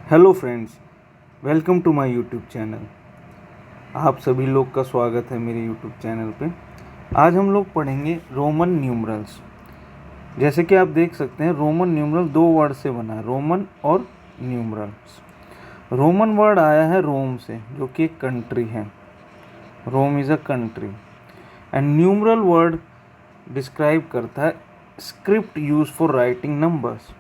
Hello friends, welcome to my YouTube channel. आप सभी लोग का स्वागत है मेरे यूट्यूब चैनल पे। आज हम लोग पढ़ेंगे रोमन न्यूमरल्स। जैसे कि आप देख सकते हैं, रोमन न्यूमरल दो वर्ड से बना है, रोमन और न्यूमरल्स। रोमन वर्ड आया है रोम से, जो कि एक कंट्री है। Rome is a country. And numeral word describe करता है script use for writing numbers.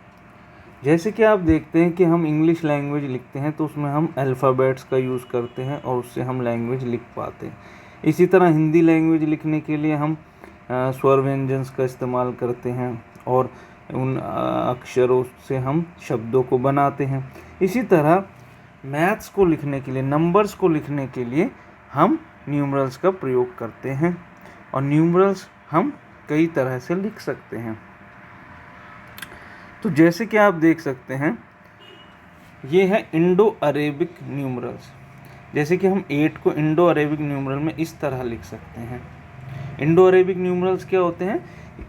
जैसे कि आप देखते हैं कि हम इंग्लिश लैंग्वेज लिखते हैं तो उसमें हम अल्फ़ाबेट्स का यूज़ करते हैं और उससे हम लैंग्वेज लिख पाते हैं। इसी तरह हिंदी लैंग्वेज लिखने के लिए हम स्वर व्यंजन्स का इस्तेमाल करते हैं और उन अक्षरों से हम शब्दों को बनाते हैं। इसी तरह मैथ्स को लिखने के लिए, नंबर्स को लिखने के लिए हम न्यूमरल्स का प्रयोग करते हैं और न्यूमरल्स हम कई तरह से लिख सकते हैं। तो जैसे कि आप देख सकते हैं, ये है इंडो अरेबिक न्यूमरल्स। जैसे कि हम 8 को इंडो अरेबिक न्यूमरल में इस तरह लिख सकते हैं। इंडो अरेबिक न्यूमरल्स क्या होते हैं?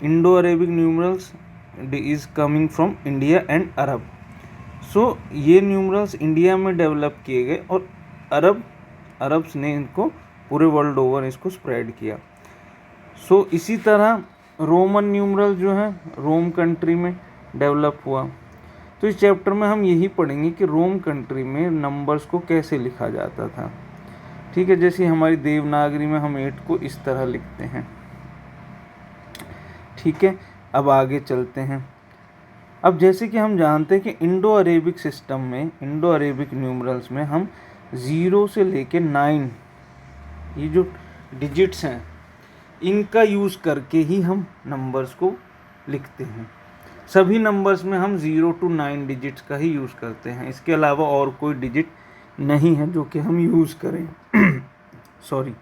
Indo Arabic numerals is coming from India and Arab. So ये न्यूमरल्स इंडिया में डेवलप किए गए और अरब्स ने इनको पूरे वर्ल्ड ओवर इसको स्प्रेड किया। सो इसी तरह रोमन न्यूमरल जो है रोम कंट्री में डेवलप हुआ। तो इस चैप्टर में हम यही पढ़ेंगे कि रोम कंट्री में नंबर्स को कैसे लिखा जाता था। ठीक है, जैसे हमारी देवनागरी में हम 8 को इस तरह लिखते हैं। ठीक है, अब आगे चलते हैं। अब जैसे कि हम जानते हैं कि इंडो अरेबिक सिस्टम में, इंडो अरेबिक न्यूमरल्स में हम 0 से लेके 9 ये जो डिजिट्स हैं इनका यूज़ करके ही हम नंबर्स को लिखते हैं। सभी नंबर्स में हम 0 to 9 डिजिट्स का ही यूज़ करते हैं। इसके अलावा और कोई डिजिट नहीं है जो कि हम यूज़ करें। सॉरी।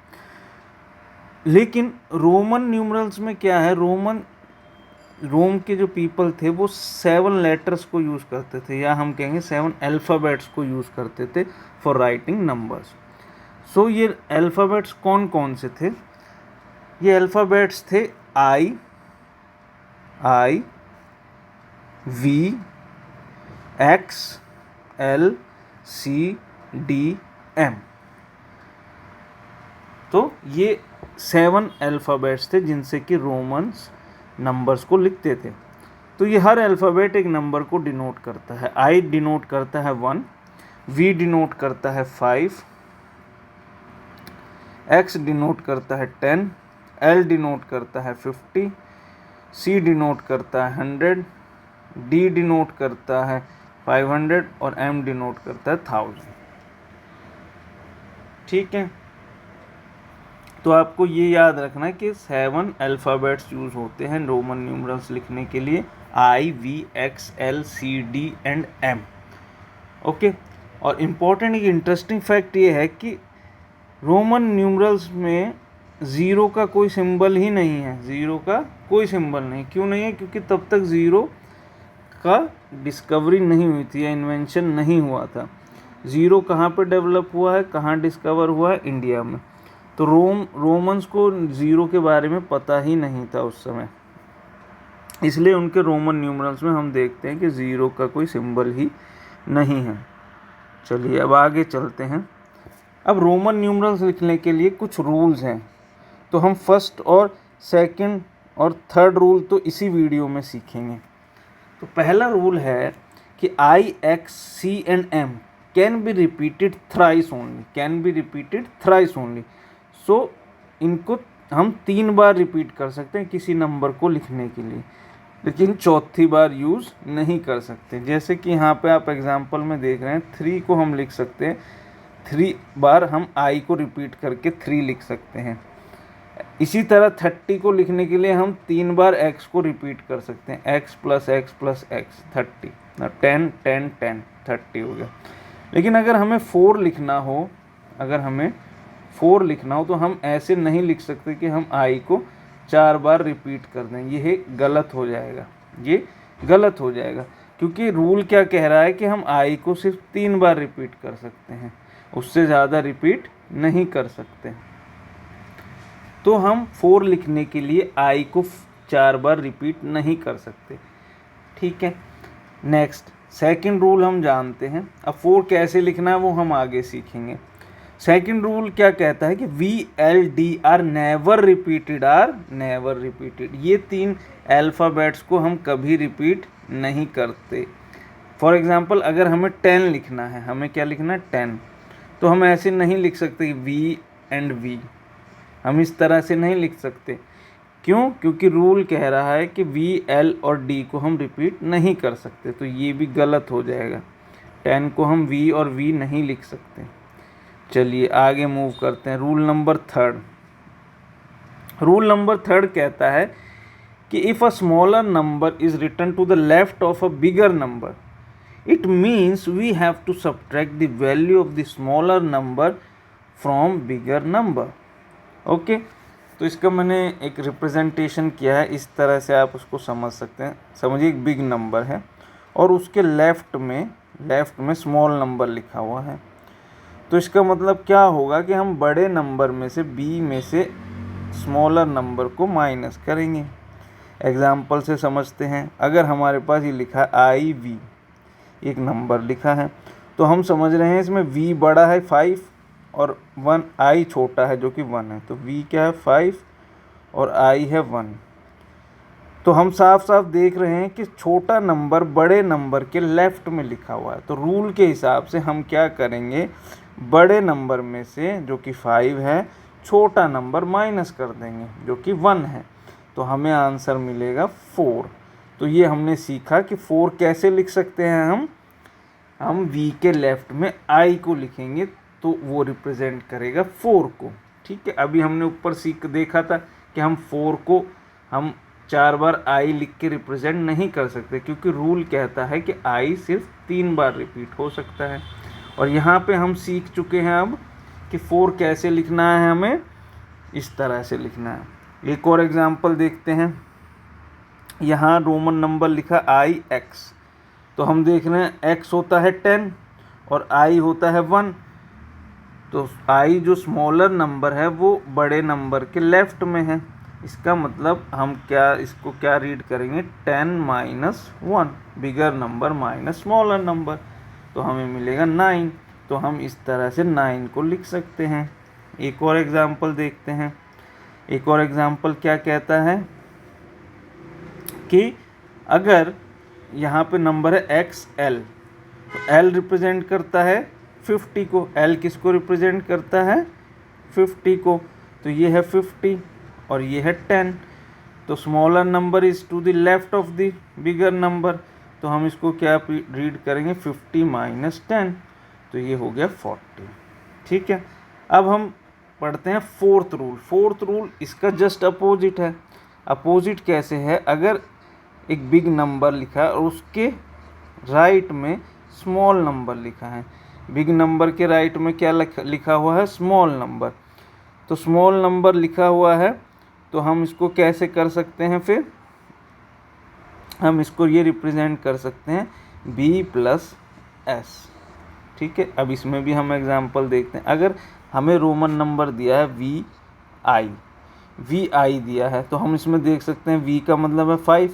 लेकिन रोमन न्यूमरल्स में क्या है, रोम के जो पीपल थे वो 7 लेटर्स को यूज़ करते थे, या हम कहेंगे 7 अल्फ़ाबेट्स को यूज़ करते थे फॉर राइटिंग नंबर्स। सो ये अल्फ़ाबेट्स कौन कौन से थे? ये अल्फ़ाबेट्स थे I, V, X, L, C, D, M। तो ये 7 अल्फ़ाबेट्स थे जिनसे कि रोमन्स नंबर्स को लिखते थे। तो ये हर अल्फ़ाबेट एक नंबर को डिनोट करता है। I डिनोट करता है 1, V डिनोट करता है 5, X डिनोट करता है 10, L डिनोट करता है 50, C डिनोट करता है 100, D डिनोट करता है 500 और M डिनोट करता है 1000। ठीक है, तो आपको ये याद रखना है कि 7 अल्फ़ाबेट्स यूज़ होते हैं रोमन न्यूमरल्स लिखने के लिए, I, V, X, L, C, D and M। Okay, और इम्पॉर्टेंट एक इंटरेस्टिंग फैक्ट ये है कि रोमन न्यूमरल्स में 0 का कोई सिंबल ही नहीं है। 0 का कोई सिंबल नहीं। क्यों नहीं है? क्योंकि तब तक 0 का डिस्कवरी नहीं हुई थी या इन्वेंशन नहीं हुआ था। 0 कहाँ पे डेवलप हुआ है, कहाँ डिस्कवर हुआ है? इंडिया में। तो रोमन्स को 0 के बारे में पता ही नहीं था उस समय, इसलिए उनके रोमन न्यूमरल्स में हम देखते हैं कि 0 का कोई सिंबल ही नहीं है। चलिए अब आगे चलते हैं। अब रोमन न्यूमरल्स लिखने के लिए कुछ रूल्स हैं, तो हम फर्स्ट और सेकंड और थर्ड रूल तो इसी वीडियो में सीखेंगे। तो पहला रूल है कि I, X, C and M can be repeated thrice only, can be repeated thrice only. So इनको हम 3 बार रिपीट कर सकते हैं किसी नंबर को लिखने के लिए, लेकिन चौथी बार यूज़ नहीं कर सकते। जैसे कि यहाँ पे आप एग्जांपल में देख रहे हैं, 3 को हम लिख सकते हैं 3 बार, हम I को रिपीट करके 3 लिख सकते हैं। इसी तरह 30 को लिखने के लिए हम 3 बार X को रिपीट कर सकते हैं, X plus X plus X 30, 10 10 10 30 हो गया। लेकिन अगर हमें 4 लिखना हो, तो हम ऐसे नहीं लिख सकते कि हम I को 4 बार रिपीट कर दें। ये गलत हो जाएगा, क्योंकि रूल क्या कह रहा है कि हम I को सिर्फ 3 बार रिपीट कर सकते हैं, उससे ज़्यादा रिपीट नहीं कर सकते। तो हम 4 लिखने के लिए I को 4 बार रिपीट नहीं कर सकते। ठीक है, नेक्स्ट सेकंड रूल हम जानते हैं। अब 4 कैसे लिखना है वो हम आगे सीखेंगे। सेकंड रूल क्या कहता है कि VLD आर नेवर रिपीटेड, ये 3 अल्फ़ाबेट्स को हम कभी रिपीट नहीं करते। फॉर एग्जांपल अगर हमें 10 लिखना है, हमें क्या लिखना है 10, तो हम ऐसे नहीं लिख सकते V एंड V, हम इस तरह से नहीं लिख सकते। क्यों? क्योंकि रूल कह रहा है कि V, L और D को हम रिपीट नहीं कर सकते, तो ये भी गलत हो जाएगा। 10 को हम V और V नहीं लिख सकते। चलिए आगे मूव करते हैं। रूल नंबर थर्ड कहता है कि if a smaller number is written to the left of a bigger number, it means we have to subtract the value of the smaller number from bigger number. Okay, तो इसका मैंने एक representation किया है, इस तरह से आप उसको समझ सकते हैं। समझिए एक बिग नंबर है और उसके लेफ्ट में स्मॉल नंबर लिखा हुआ है, तो इसका मतलब क्या होगा कि हम बड़े नंबर में से B में से स्मॉलर नंबर को माइनस करेंगे। एग्जाम्पल से समझते हैं। अगर हमारे पास ये लिखा है IV, एक नंबर लिखा है, तो हम समझ रहे हैं इसमें V बड़ा है 5 और 1, I छोटा है जो कि 1 है, तो V क्या है 5 और I है 1। तो हम साफ साफ देख रहे हैं कि छोटा नंबर बड़े नंबर के लेफ्ट में लिखा हुआ है। तो रूल के हिसाब से हम क्या करेंगे, बड़े नंबर में से जो कि 5 है छोटा नंबर माइनस कर देंगे जो कि 1 है, तो हमें आंसर मिलेगा 4। तो ये हमने सीखा कि 4 कैसे लिख सकते हैं। हम V के लेफ्ट में I को लिखेंगे तो वो रिप्रेजेंट करेगा 4 को। ठीक है, अभी हमने ऊपर देखा था कि हम 4 को हम 4 बार I लिख के रिप्रेजेंट नहीं कर सकते, क्योंकि रूल कहता है कि I सिर्फ 3 बार रिपीट हो सकता है। और यहाँ पे हम सीख चुके हैं अब कि 4 कैसे लिखना है, हमें इस तरह से लिखना है। एक और एग्जांपल देखते हैं। यहाँ रोमन नंबर लिखा IX, तो हम देख रहे हैं X होता है 10 और I होता है 1, तो I जो स्मॉलर नंबर है वो बड़े नंबर के लेफ्ट में है। इसका मतलब हम इसको क्या रीड करेंगे, 10 minus 1, bigger number minus smaller number, तो हमें मिलेगा 9। तो हम इस तरह से 9 को लिख सकते हैं। एक और एग्जांपल देखते हैं। एक और एग्जांपल क्या कहता है कि अगर यहाँ पे नंबर है XL, तो L रिप्रेजेंट करता है 50 को। L किसको रिप्रेजेंट करता है, 50 को। तो ये है 50 और ये है 10। तो smaller number is to the left of the bigger number, तो हम इसको क्या रीड करेंगे, 50 माइनस 10, तो ये हो गया 40। ठीक है, अब हम पढ़ते हैं फोर्थ रूल। इसका जस्ट अपोजिट है। अपोजिट कैसे है, अगर एक बिग नंबर लिखा है और उसके राइट में स्मॉल नंबर लिखा है, बिग नंबर के राइट में क्या लिखा हुआ है, स्मॉल नंबर, तो स्मॉल नंबर लिखा हुआ है, तो हम इसको कैसे कर सकते हैं, फिर हम इसको ये रिप्रेजेंट कर सकते हैं B प्लस S। ठीक है, अब इसमें भी हम एग्जांपल देखते हैं। अगर हमें रोमन नंबर दिया है VI दिया है, तो हम इसमें देख सकते हैं V का मतलब है 5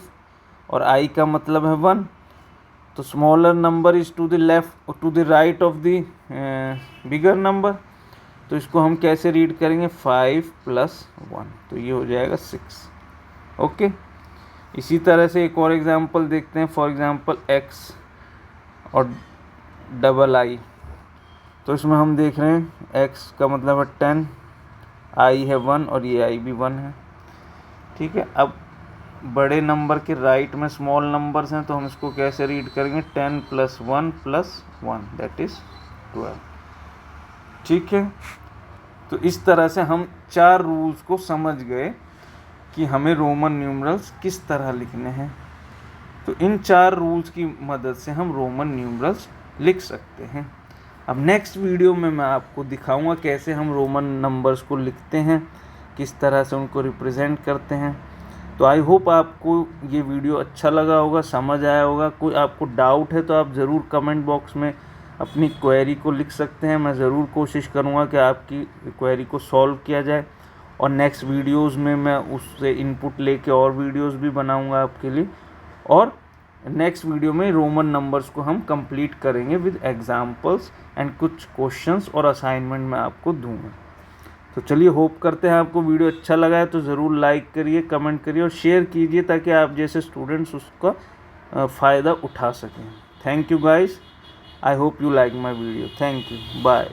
और I का मतलब है 1, तो smaller number is to the right of the bigger number, तो इसको हम कैसे रीड करेंगे, 5 प्लस 1, तो ये हो जाएगा 6। ओके, इसी तरह से एक और एग्जांपल देखते हैं। फॉर एग्जांपल X और I, तो इसमें हम देख रहे हैं X का मतलब है 10, I है 1 और ये I भी 1 है। ठीक है, अब बड़े नंबर के राइट में स्मॉल नंबर्स हैं, तो हम इसको कैसे रीड करेंगे, 10 प्लस 1 प्लस 1 दैट इज़ 12। ठीक है, तो इस तरह से हम 4 रूल्स को समझ गए कि हमें रोमन न्यूमरल्स किस तरह लिखने हैं। तो इन 4 रूल्स की मदद से हम रोमन न्यूमरल्स लिख सकते हैं। अब नेक्स्ट वीडियो में मैं आपको दिखाऊंगा कैसे हम रोमन नंबर्स को लिखते हैं, किस तरह से उनको रिप्रेजेंट करते हैं। तो आई होप आपको ये वीडियो अच्छा लगा होगा, समझ आया होगा। कोई आपको डाउट है तो आप ज़रूर कमेंट बॉक्स में अपनी क्वेरी को लिख सकते हैं। मैं ज़रूर कोशिश करूँगा कि आपकी क्वेरी को सॉल्व किया जाए, और नेक्स्ट वीडियोस में मैं उससे इनपुट लेके और वीडियोस भी बनाऊंगा आपके लिए। और नेक्स्ट वीडियो में रोमन नंबर्स को हम कंप्लीट करेंगे विद एग्जांपल्स एंड कुछ क्वेश्चंस और असाइनमेंट मैं आपको दूंगा। तो चलिए, होप करते हैं आपको वीडियो अच्छा लगा है तो ज़रूर लाइक करिए, कमेंट करिए और शेयर कीजिए ताकि आप जैसे स्टूडेंट्स उसका फ़ायदा उठा सकें। Thank you guys, I hope you like my video. Thank you, bye.